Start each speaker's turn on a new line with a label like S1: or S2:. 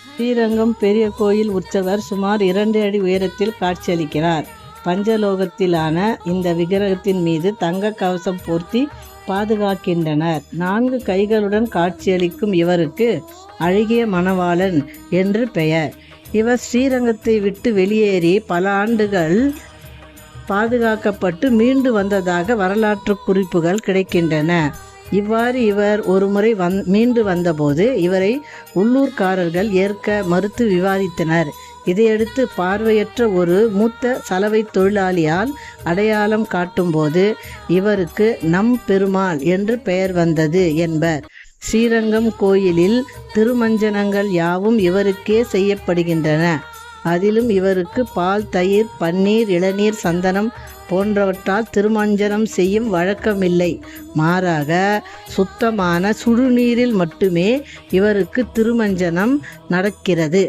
S1: ஸ்ரீரங்கம் பெரிய கோயில் உற்சவர் சுமார் 2 அடி உயரத்தில் காட்சியளிக்கிறார். பஞ்சலோகத்திலான இந்த விக்கிரகத்தின் மீது தங்க கவசம் போர்த்தி பாதுகாக்கின்றனர். 4 கைகளுடன் காட்சியளிக்கும் இவருக்கு அழகிய மணவாளன் என்று பெயர். இவர் ஸ்ரீரங்கத்தை விட்டு வெளியேறி பல ஆண்டுகள் பாதுகாக்கப்பட்டு மீண்டு வந்ததாக வரலாற்று குறிப்புகள் கிடைக்கின்றன. இவ்வாறு இவர் ஒருமுறை மீண்டு வந்தபோது இவரை உள்ளூர்காரர்கள் ஏற்க மறுத்து விவாதித்தனர். இதையடுத்து பார்வையற்ற ஒரு மூத்த சலவை தொழிலாளியால் அடையாளம் காட்டும்போது இவருக்கு நம் பெருமாள் என்று பெயர் வந்தது என்பர். ஸ்ரீரங்கம் கோயிலில் திருமஞ்சனங்கள் யாவும் இவருக்கே செய்யப்படுகின்றன. அதிலும் இவருக்கு பால், தயிர், பன்னீர், இளநீர், சந்தனம் போன்றவற்றால் திருமஞ்சனம் செய்யும் வழக்கமில்லை. மாறாக சுத்தமான சுடுநீரில் மட்டுமே இவருக்கு திருமஞ்சனம் நடக்கிறது.